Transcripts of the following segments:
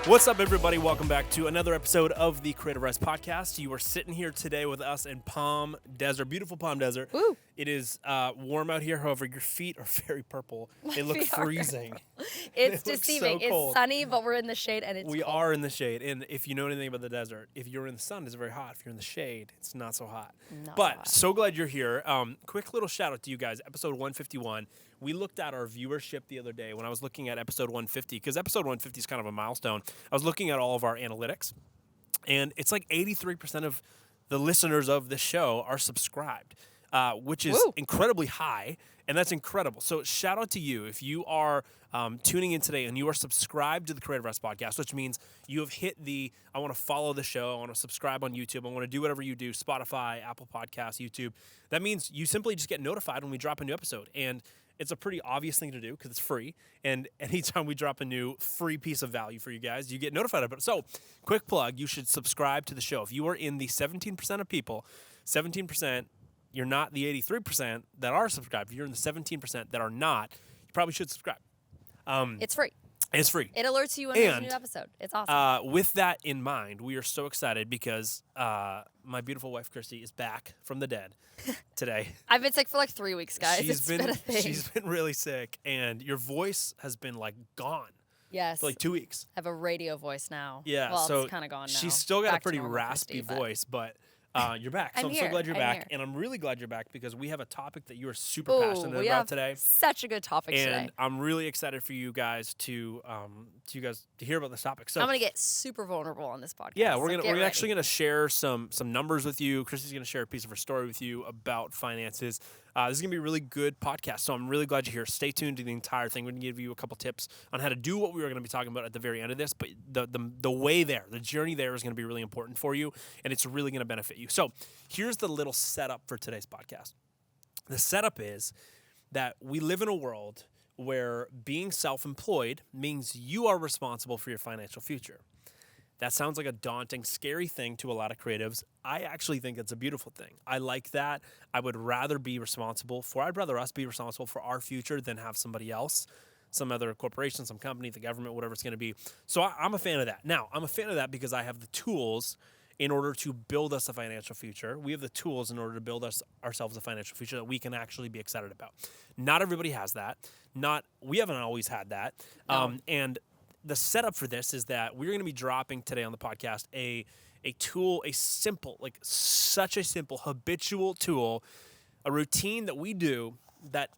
What's up, everybody? Welcome back to another episode of the Creativ Rise podcast. You are sitting here today with us in Palm Desert, beautiful Palm Desert. Woo. It is warm out here. However, your feet are very purple. They look feet are freezing. It's They look deceiving. so cold. It's sunny, but we're in the shade, and it's We cold. are in the shade, and if you know anything about the desert, if you're in the sun, it's very hot. If you're in the shade, it's not so hot. But so glad you're here. Quick little shout out to you guys. Episode 151. We looked at our viewership the other day when I was looking at episode 150, because episode 150 is kind of a milestone. I was looking at all of our analytics, and it's like 83% of the listeners of the show are subscribed, which is incredibly high, and that's incredible. So shout out to you if you are tuning in today and you are subscribed to the Creativ Rise podcast, which means you have hit the I want to follow the show, I want to subscribe on YouTube, I want to do whatever you do, Spotify, Apple Podcasts, YouTube. That means you simply just get notified when we drop a new episode, and it's a pretty obvious thing to do because it's free. And anytime we drop a new free piece of value for you guys, you get notified about it. So, quick plug, you should subscribe to the show. If you are in the 17% of people, 17%, you're not the 83% that are subscribed. If you're in the 17% that are not, you probably should subscribe. It's free. It's free. It alerts you when there's a new episode. It's awesome. With that in mind, we are so excited because my beautiful wife, Christy, is back from the dead today. I've been sick for like 3 weeks, guys. She's been a thing. She's been really sick, and your voice has been like gone. Yes. For like 2 weeks. I have a radio voice now. Yeah. Well, so it's kind of gone now. She's still got Back a pretty to normal raspy 50, voice, but you're back. So I'm so glad you're back. And I'm really glad you're back because we have a topic that you are super passionate about today. Such a good topic today. And I'm really excited for you guys to hear about this topic. So I'm gonna get super vulnerable on this podcast. Yeah, we're actually gonna share some numbers with you. Christy's gonna share a piece of her story with you about finances. This is gonna be a really good podcast, so I'm really glad you're here. Stay tuned to the entire thing. We're gonna give you a couple tips on how to do what we were gonna be talking about at the very end of this. But the way there, the journey there is gonna be really important for you, and it's really gonna benefit you. So here's the little setup for today's podcast. The setup is that we live in a world where being self-employed means you are responsible for your financial future. That sounds like a daunting, scary thing to a lot of creatives. I actually think it's a beautiful thing. I like that. I'd rather us be responsible for our future than have somebody else, some other corporation, some company, the government, whatever it's going to be. So I'm a fan of that. Now, I'm a fan of that because I have the tools in order to build us a financial future. We have the tools in order to build ourselves a financial future that we can actually be excited about. Not everybody has that. We haven't always had that. No. And the setup for this is that we're going to be dropping today on the podcast a tool, such a simple habitual tool, a routine that we do that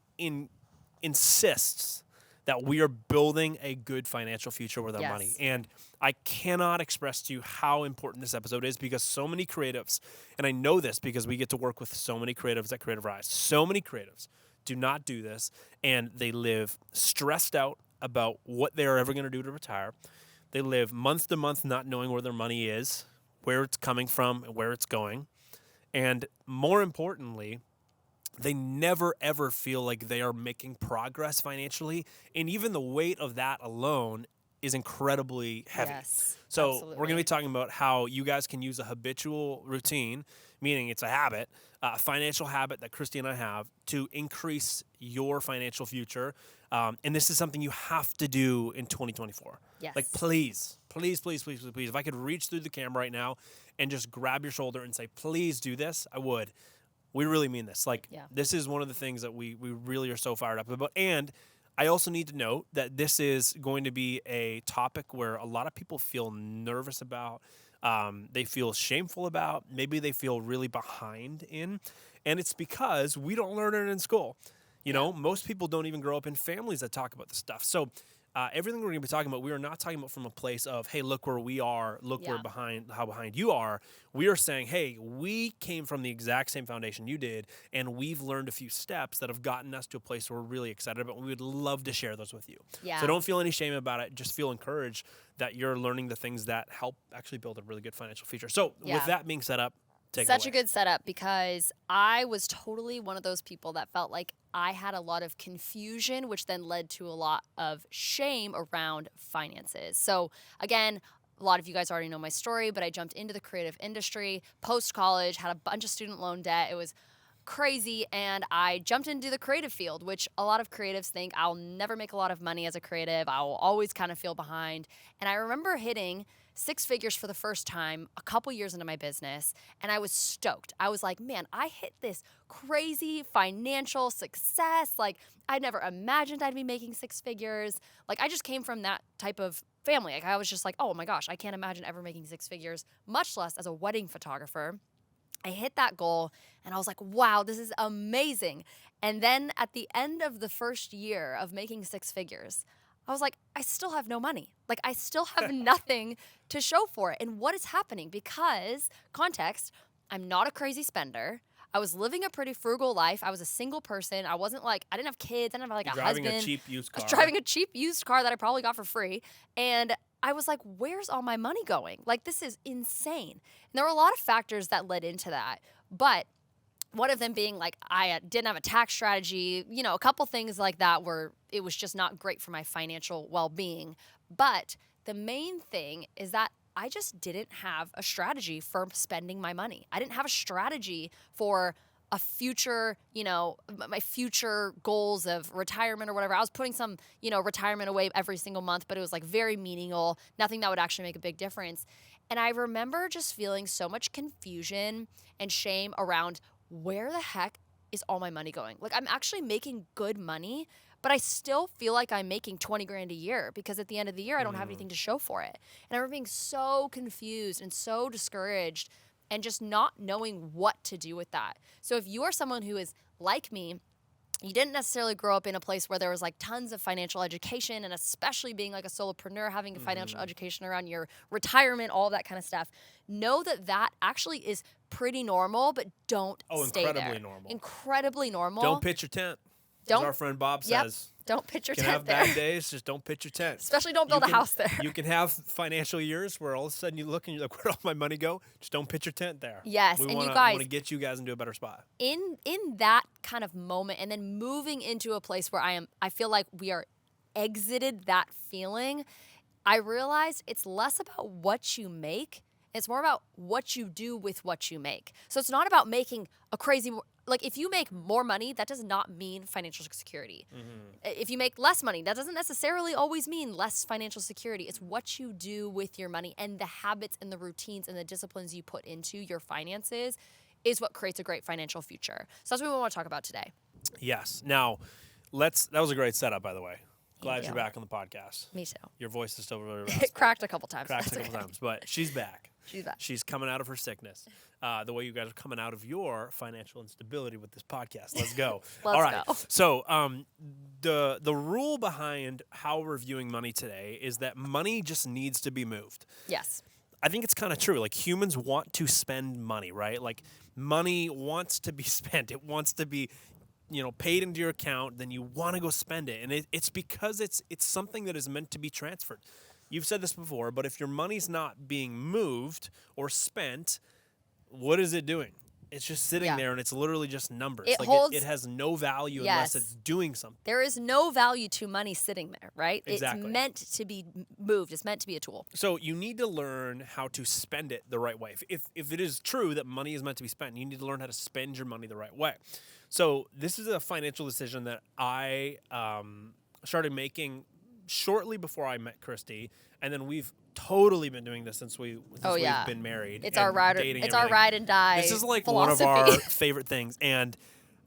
insists that we are building a good financial future with our money. And I cannot express to you how important this episode is because so many creatives, and I know this because we get to work with so many creatives at Creativ Rise, so many creatives do not do this, and they live stressed out about what they're ever going to do to retire. They live month to month not knowing where their money is, where it's coming from, and where it's going. And more importantly, they never, ever feel like they are making progress financially. And even the weight of that alone is incredibly heavy. Yes, so absolutely. We're going to be talking about how you guys can use a habitual routine, meaning it's a habit, a financial habit that Christy and I have to increase your financial future. And this is something you have to do in 2024. Yes. Like, please. If I could reach through the camera right now and just grab your shoulder and say, please do this, I would. We really mean this. This is one of the things that we really are so fired up about. And I also need to note that this is going to be a topic where a lot of people feel nervous about, they feel shameful about, maybe they feel really behind in. And it's because we don't learn it in school. You know, most people don't even grow up in families that talk about this stuff. So everything we're going to be talking about, we are not talking about from a place of, hey, look where we are, we're behind, how behind you are. We are saying, hey, we came from the exact same foundation you did, and we've learned a few steps that have gotten us to a place where we're really excited about, and we would love to share those with you. Yeah. So don't feel any shame about it. Just feel encouraged that you're learning the things that help actually build a really good financial future. So with that being set up, Such a good setup because I was totally one of those people that felt like I had a lot of confusion, which then led to a lot of shame around finances. So again, a lot of you guys already know my story, but I jumped into the creative industry post-college, had a bunch of student loan debt. It was crazy, and I jumped into the creative field, which a lot of creatives think I'll never make a lot of money as a creative. I will always kind of feel behind. And I remember hitting 6 figures for the first time a couple years into my business, and I was stoked. I was like, man, I hit this crazy financial success. Like, I never imagined I'd be making 6 figures. Like, I just came from that type of family. Like, I was just like, oh my gosh, I can't imagine ever making 6 figures, much less as a wedding photographer. I hit that goal and I was like, wow, this is amazing. And then at the end of the first year of making 6 figures, I was like, I still have no money. Like, I still have nothing to show for it. And what is happening? Because, context, I'm not a crazy spender. I was living a pretty frugal life. I was a single person. I didn't have kids. I didn't have like a husband. Driving a cheap used car. I was driving a cheap used car that I probably got for free. And I was like, where's all my money going? Like, this is insane. And there were a lot of factors that led into that. But one of them being like, I didn't have a tax strategy, a couple things like that where it was just not great for my financial well-being. But the main thing is that I just didn't have a strategy for spending my money. I didn't have a strategy for a future, my future goals of retirement or whatever. I was putting some, retirement away every single month, but it was like very menial, nothing that would actually make a big difference. And I remember just feeling so much confusion and shame around where the heck is all my money going? Like, I'm actually making good money, but I still feel like I'm making 20 grand a year because at the end of the year, I don't have anything to show for it. And I remember being so confused and so discouraged and just not knowing what to do with that. So if you are someone who is like me, you didn't necessarily grow up in a place where there was like tons of financial education, and especially being like a solopreneur, having a financial education around your retirement, all of that kind of stuff. Know that that actually is pretty normal, but don't stay there. Incredibly normal. Incredibly normal. Don't pitch your tent. As our friend Bob says. Don't pitch your tent tent there. You can have bad days, just don't pitch your tent. Especially don't build a house there. You can have financial years where all of a sudden you look and you're like, where'd all my money go? Just don't pitch your tent there. Yes, we and want to get you guys into a better spot. In that kind of moment, and then moving into a place where I feel like we are exited that feeling, I realized it's less about what you make. It's more about what you do with what you make. So it's not about making a crazy, like if you make more money, that does not mean financial security. If you make less money, that doesn't necessarily always mean less financial security. It's what you do with your money and the habits and the routines and the disciplines you put into your finances is what creates a great financial future. So that's what we want to talk about today. Yes. Now, that was a great setup, by the way. Glad you're back on the podcast. Me too. Your voice is still really raspy. It cracked a couple times. But she's back. She's back. She's coming out of her sickness. The way you guys are coming out of your financial instability with this podcast. Let's go. Let's All right. go. So the rule behind how we're viewing money today is that money just needs to be moved. Yes. I think it's kind of true. Like, humans want to spend money, right? Like, money wants to be spent. It wants to be paid into your account, then you want to go spend it. And it's because it's something that is meant to be transferred. You've said this before, but if your money's not being moved or spent, what is it doing? It's just sitting there, and it's literally just numbers. It has no value unless it's doing something. There is no value to money sitting there, right? Exactly. It's meant to be moved. It's meant to be a tool. So you need to learn how to spend it the right way. If it is true that money is meant to be spent, you need to learn how to spend your money the right way. So this is a financial decision that I started making shortly before I met Christy, and then we've totally been doing this since we've been married. It's our ride. It's our ride and die. This is like philosophy. One of our favorite things, and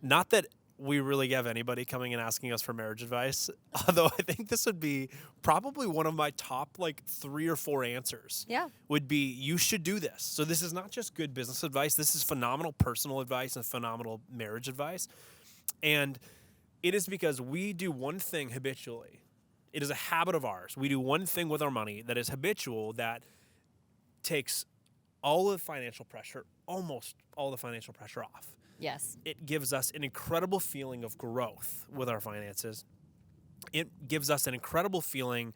not that we really have anybody coming and asking us for marriage advice, although I think this would be probably one of my top 3 or 4 answers. Yeah, would be you should do this. So this is not just good business advice. This is phenomenal personal advice and phenomenal marriage advice, and it is because we do one thing habitually. It is a habit of ours. We do one thing with our money that is habitual that takes all the financial pressure, almost all the financial pressure off. Yes. It gives us an incredible feeling of growth with our finances. It gives us an incredible feeling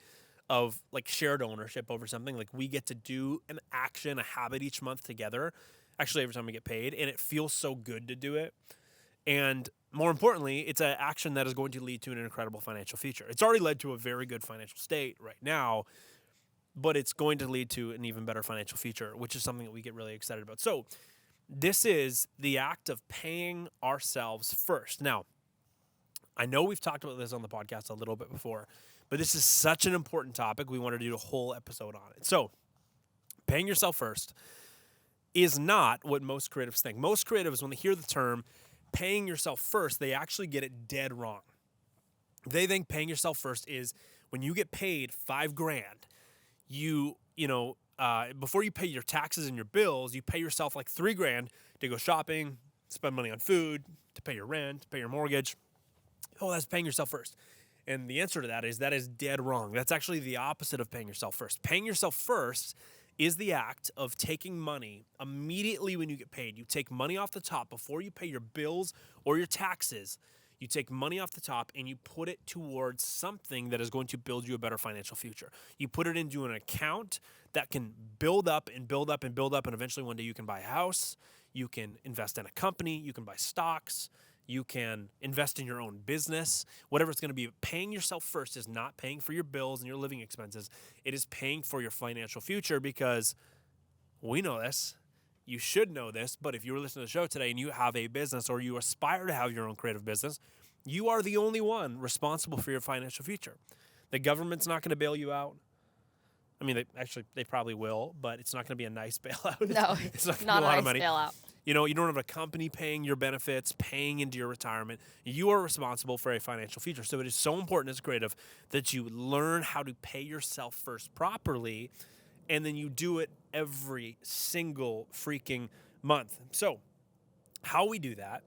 of shared ownership over something. Like, we get to do an action, a habit each month together, actually every time we get paid, and it feels so good to do it. And more importantly, it's an action that is going to lead to an incredible financial future. It's already led to a very good financial state right now, but it's going to lead to an even better financial future, which is something that we get really excited about. So This is the act of paying ourselves first. Now, I know we've talked about this on the podcast a little bit before, but this is such an important topic. We wanted to do a whole episode on it. So, paying yourself first is not what most creatives think. Most creatives, when they hear the term paying yourself first, they actually get it dead wrong. They think paying yourself first is when you get paid $5,000, before you pay your taxes and your bills, you pay yourself like $3,000 to go shopping, spend money on food, to pay your rent, to pay your mortgage. Oh, that's paying yourself first. And the answer to that is dead wrong. That's actually the opposite of paying yourself first. Paying yourself first is the act of taking money immediately when you get paid. You take money off the top before you pay your bills or your taxes. You take money off the top and you put it towards something that is going to build you a better financial future. You put it into an account that can build up and build up and build up, and eventually one day you can buy a house, you can invest in a company, you can buy stocks, you can invest in your own business, whatever it's going to be. Paying yourself first is not paying for your bills and your living expenses. It is paying for your financial future, because we know this. You should know this, but if you were listening to the show today and you have a business or you aspire to have your own creative business, you are the only one responsible for your financial future. The government's not going to bail you out. I mean, they probably will, but it's not going to be a nice bailout. No, it's not going to be not a lot a of nice money. bailout. You don't have a company paying your benefits, paying into your retirement. You are responsible for a financial future. So it is so important as a creative that you learn how to pay yourself first properly, and then you do it every single freaking month. So how we do that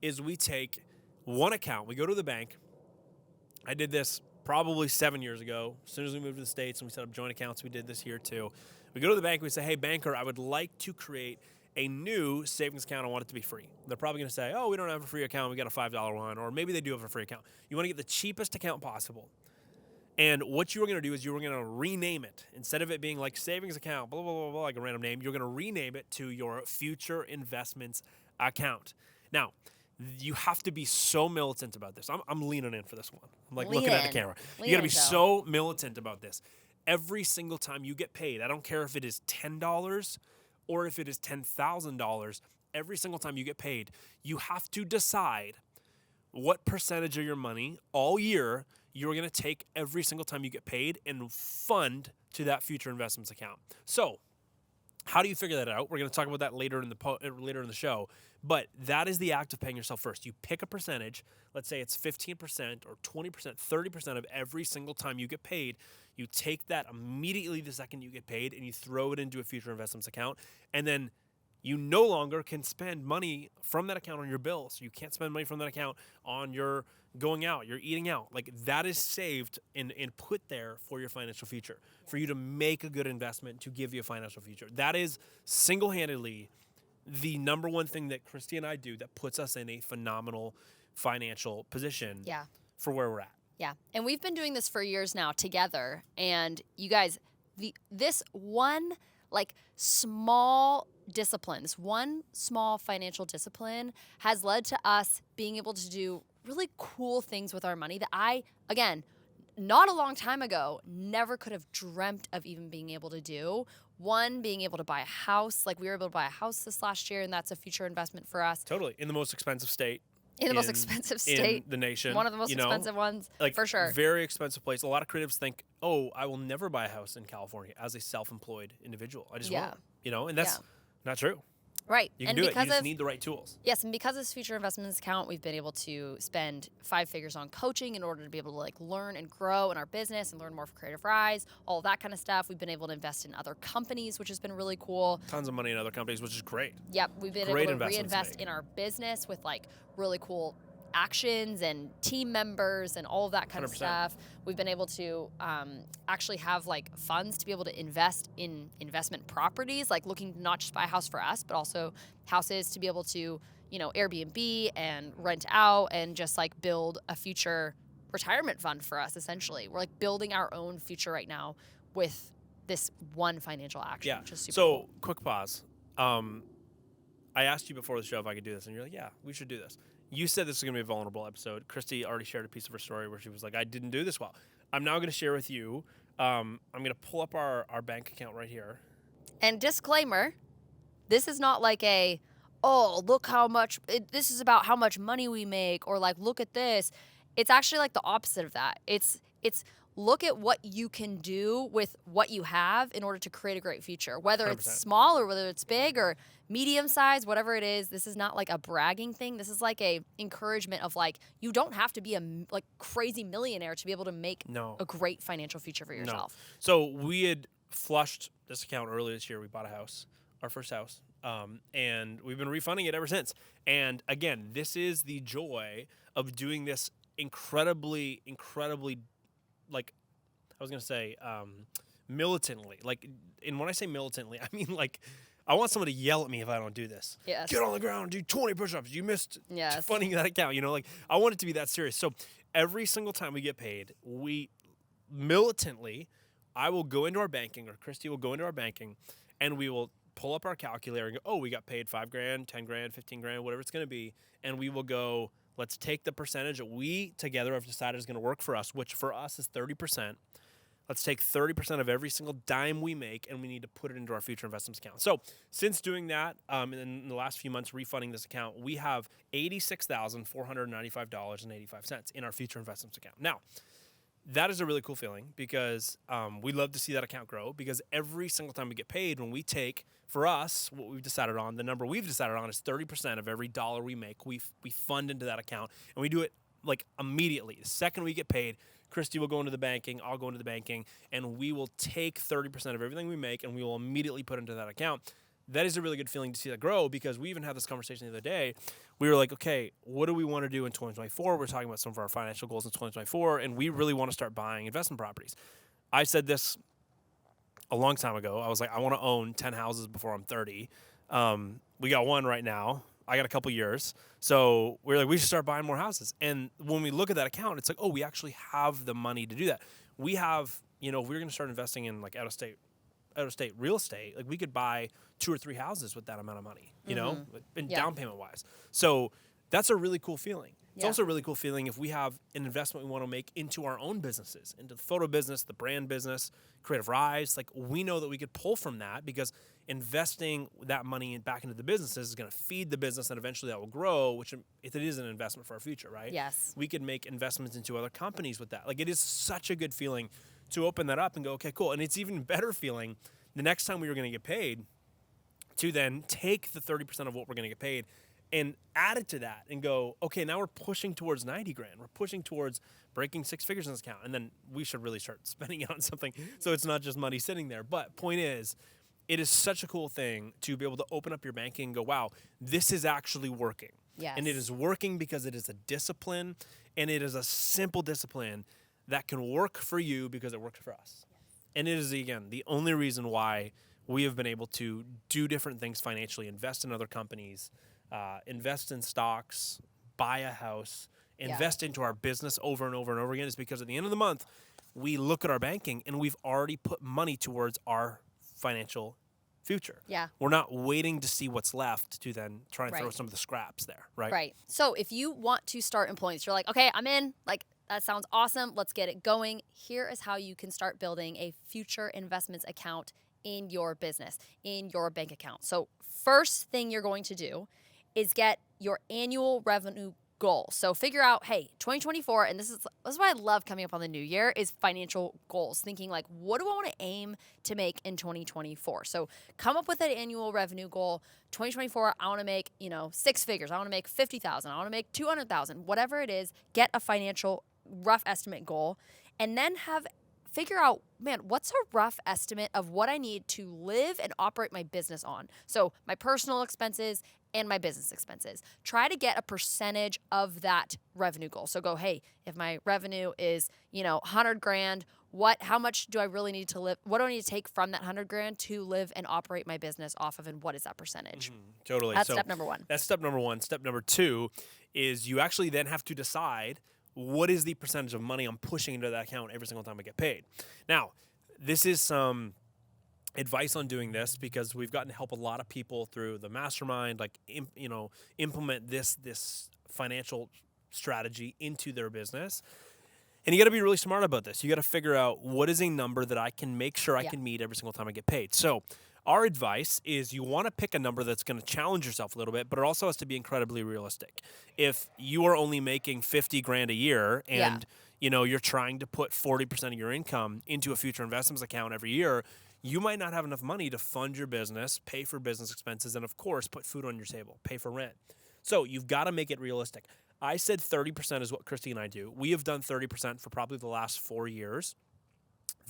is we take one account, we go to the bank. I did this probably 7 years ago. As soon as we moved to the States and we set up joint accounts, we did this here too. We go to the bank, we say, hey, banker, I would like to create a new savings account. I want it to be free. They're probably going to say, oh, we don't have a free account. We got a $5 one. Or maybe they do have a free account. You want to get the cheapest account possible. And what you were going to do is you were going to rename it. Instead of it being like savings account, blah, blah, blah, blah, like a random name, you're going to rename it to your future investments account. Now, you have to be so militant about this. I'm leaning in for this one. I'm like looking at the camera. You got to be so militant about this. Every single time you get paid, I don't care if it is $10 or if it is $10,000, every single time you get paid, you have to decide what percentage of your money all year you're going to take every single time you get paid and fund to that future investments account. So, how do you figure that out? We're going to talk about that later in the show. But that is the act of paying yourself first. You pick a percentage. Let's say it's 15% or 20%, 30% of every single time you get paid. You take that immediately the second you get paid and you throw it into a future investments account. And then you no longer can spend money from that account on your bills. You can't spend money from that account on your going out, your eating out. Like, that is saved and put there for your financial future, for you to make a good investment to give you a financial future. That is single-handedly the number one thing that Christy and I do that puts us in a phenomenal financial position for where we're at. Yeah. And we've been doing this for years now together. And you guys, this one small discipline, this one small financial discipline has led to us being able to do really cool things with our money that I, again, not a long time ago, never could have dreamt of even being able to do. One, being able to buy a house. Like, we were able to buy a house this last year, and that's a future investment for us. Totally. In the most expensive state. In the most expensive state. In the nation. One of the most expensive ones, for sure. Very expensive place. A lot of creatives think, oh, I will never buy a house in California as a self-employed individual. I just won't. And that's not true. Right. You can do it. You just need the right tools. Yes, and because of this future investments account, we've been able to spend 5 figures on coaching in order to be able to learn and grow in our business and learn more for Creativ Rise, all of that kind of stuff. We've been able to invest in other companies, which has been really cool. Tons of money in other companies, which is great. Yep, we've been able to reinvest in our business with really cool actions and team members and all of that kind 100%. Of stuff. We've been able to actually have funds to be able to invest in investment properties, looking not just buy a house for us, but also houses to be able to, Airbnb and rent out and just build a future retirement fund for us. Essentially, we're building our own future right now with this one financial action. Which is super cool. Quick pause. I asked you before the show if I could do this, and you're like, yeah, we should do this. You said this was going to be a vulnerable episode. Christy already shared a piece of her story where she was like, I didn't do this well. I'm now going to share with you. I'm going to pull up our bank account right here. And disclaimer, this is not oh, look how much, this is about how much money we make, or like, look at this. It's actually like the opposite of that. It's look at what you can do with what you have in order to create a great future, whether it's 100%. small or whether it's big or medium size, whatever it is. This is not like a bragging thing. This is like a encouragement of like, you don't have to be a like crazy millionaire to be able to make a great financial future for yourself. So we had flushed this account earlier this year. We bought a house, our first house. And we've been refunding it ever since. And again, this is the joy of doing this incredibly, like, I was going to say, militantly. Like, and when I say militantly, I mean, like, I want somebody to yell at me if I don't do this. Yes. Get on the ground, do 20 push-ups. You missed Yes. funding that account. You know, like, I want it to be that serious. So every single time we get paid, we militantly, I will go into our banking, or Christy will go into our banking, and we will pull up our calculator and go, oh, we got paid $5,000, $10,000, $15,000, whatever it's going to be. And we will go, let's take the percentage that we together have decided is going to work for us, which for us is 30%. Let's take 30% of every single dime we make, and we need to put it into our future investments account. So since doing that, in the last few months refunding this account, we have $86,495.85 in our future investments account. Now, that is a really cool feeling because we love to see that account grow, because every single time we get paid, when we take, for us, what we've decided on, the number we've decided on is 30% of every dollar we make, we fund into that account, and we do it like immediately. The second we get paid, Christy will go into the banking, I'll go into the banking, and we will take 30% of everything we make and we will immediately put into that account. That is a really good feeling to see that grow, because we even had this conversation the other day. We were like, okay, what do we want to do in 2024? We're talking about some of our financial goals in 2024, and we really want to start buying investment properties. I said this a long time ago. I was like, I want to own 10 houses before I'm 30. We got one right now. I got a couple years. So we're like, we should start buying more houses. And when we look at that account, it's like, oh, we actually have the money to do that. We have, if we're going to start investing in like out of state real estate, like we could buy 2 or 3 houses with that amount of money, down payment wise. So that's a really cool feeling. It's also a really cool feeling if we have an investment we want to make into our own businesses, into the photo business, the brand business, Creativ Rise. Like, we know that we could pull from that, because investing that money back into the businesses is going to feed the business, and eventually that will grow, which it is an investment for our future, right? Yes. We could make investments into other companies with that. Like, it is such a good feeling to open that up and go, okay, cool. And it's even better feeling the next time we were going to get paid to then take the 30% of what we're going to get paid and add it to that and go, okay, now we're pushing towards 90 grand. We're pushing towards breaking 6 figures in this account. And then we should really start spending it on something, so it's not just money sitting there. But point is, it is such a cool thing to be able to open up your banking and go, wow, this is actually working. Yes. And it is working because it is a discipline, and it is a simple discipline that can work for you because it works for us. Yes. And it is, again, the only reason why we have been able to do different things financially, invest in other companies, invest in stocks, buy a house, invest into our business over and over and over again, is because at the end of the month, we look at our banking and we've already put money towards our financial future. Yeah. We're not waiting to see what's left to then try and throw some of the scraps there, right? Right. So if you want to start employing, so you're like, okay, I'm in, like, that sounds awesome. Let's get it going. Here is how you can start building a future investments account in your business, in your bank account. So first thing you're going to do is get your annual revenue goal. So figure out, hey, 2024, and this is why I love coming up on the new year, is financial goals. Thinking like, what do I want to aim to make in 2024? So come up with an annual revenue goal. 2024, I want to make, 6 figures. I want to make 50,000. I want to make 200,000. Whatever it is, get a financial rough estimate goal, and then figure out, man, what's a rough estimate of what I need to live and operate my business on? So my personal expenses and my business expenses. Try to get a percentage of that revenue goal. So go, hey, if my revenue is, 100 grand, how much do I really need to live? What do I need to take from that 100 grand to live and operate my business off of, and what is that percentage? Totally. That's step number 1. That's step number 1. Step number 2 is you actually then have to decide, what is the percentage of money I'm pushing into that account every single time I get paid? Now, this is some advice on doing this, because we've gotten to help a lot of people through the mastermind, like, implement this financial strategy into their business. And you got to be really smart about this. You got to figure out, what is a number that I can make sure I can meet every single time I get paid. So Our advice is you want to pick a number that's going to challenge yourself a little bit, but it also has to be incredibly realistic. If you are only making 50 grand a year and you're trying to put 40% of your income into a future investments account every year, you might not have enough money to fund your business, pay for business expenses, and of course, put food on your table, pay for rent. So you've got to make it realistic. I said 30% is what Christy and I do. We have done 30% for probably the last 4 years.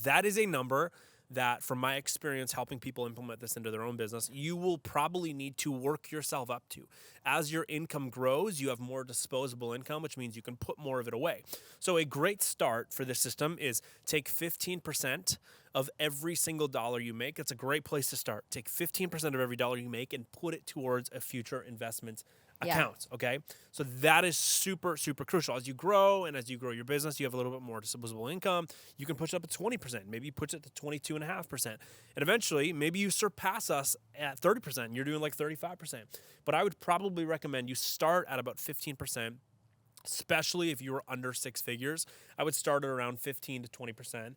That is a number that, from my experience helping people implement this into their own business, you will probably need to work yourself up to. As your income grows, you have more disposable income, which means you can put more of it away. So a great start for this system is take 15% of every single dollar you make. That's a great place to start. Take 15% of every dollar you make and put it towards a future investment account, okay? So that is super, super crucial. As you grow and as you grow your business, you have a little bit more disposable income. You can push it up to 20%. Maybe you push it to 22.5%. And eventually, maybe you surpass us at 30%. And you're doing like 35%. But I would probably recommend you start at about 15%. Especially if you were under 6 figures, I would start at around 15 to 20%.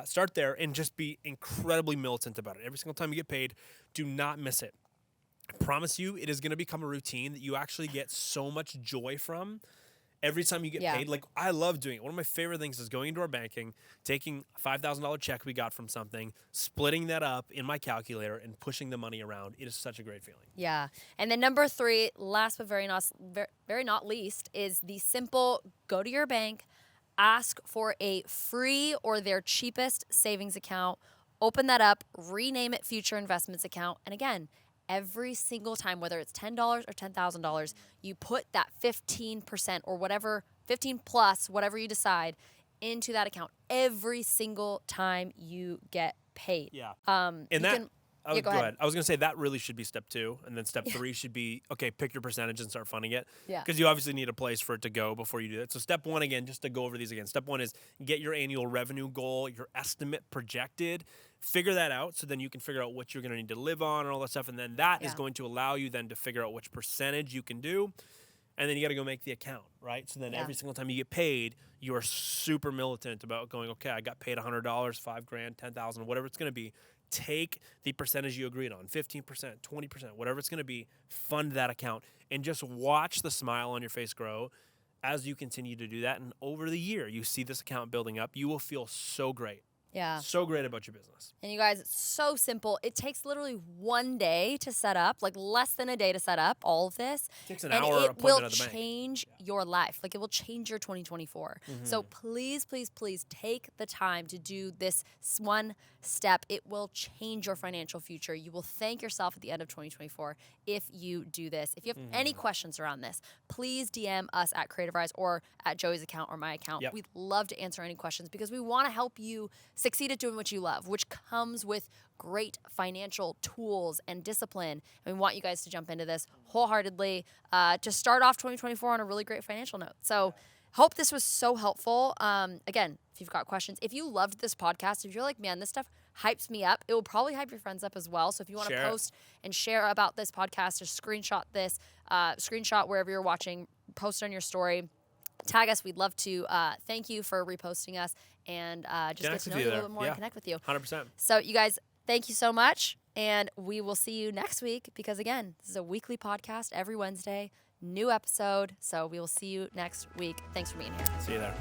Start there and just be incredibly militant about it. Every single time you get paid, do not miss it. I promise you, it is going to become a routine that you actually get so much joy from every time you get paid. Like, I love doing it. One of my favorite things is going into our banking, taking a $5,000 check we got from something, splitting that up in my calculator and pushing the money around. It is such a great feeling. Yeah. And then number 3, last but very not least, is the simple go to your bank, ask for a free or their cheapest savings account, open that up, rename it future investments account. And again, every single time, whether it's $10 or $10,000, you put that 15% or whatever, 15 plus, whatever you decide, into that account every single time you get paid. Yeah. Go ahead. I was going to say that really should be step 2. And then step 3 should be, okay, pick your percentage and start funding it. Yeah. Because you obviously need a place for it to go before you do that. So step 1, again, just to go over these again. Step 1 is get your annual revenue goal, your estimate projected. Figure that out so then you can figure out what you're going to need to live on and all that stuff. And then that is going to allow you then to figure out which percentage you can do. And then you got to go make the account, right? So then every single time you get paid, you are super militant about going, okay, I got paid $100, $5 grand, 10,000, whatever it's going to be. Take the percentage you agreed on, 15%, 20%, whatever it's going to be, fund that account, and just watch the smile on your face grow as you continue to do that. And over the year, you see this account building up. You will feel so great. Yeah. So great about your business. And you guys, it's so simple. It takes literally 1 day to set up, like less than a day to set up all of this. It takes an and hour it appointment will at the bank. change your life. Like, it will change your 2024. So please, please, please take the time to do this one step. It will change your financial future. You will thank yourself at the end of 2024 if you do this. If you have any questions around this, please DM us at Creativ Rise or at Joey's account or my account. Yep. We'd love to answer any questions because we want to help you succeed at doing what you love, which comes with great financial tools and discipline. And we want you guys to jump into this wholeheartedly to start off 2024 on a really great financial note. So hope this was so helpful. Again, if you've got questions, if you loved this podcast, if you're like, man, this stuff hypes me up, it will probably hype your friends up as well. So if you want to post and share about this podcast, just screenshot this, screenshot wherever you're watching, post on your story, tag us. We'd love to thank you for reposting us and just get to know you a little bit more and connect with you. 100%. So you guys, thank you so much. And we will see you next week because, again, this is a weekly podcast every Wednesday, new episode. So we will see you next week. Thanks for being here. See you there.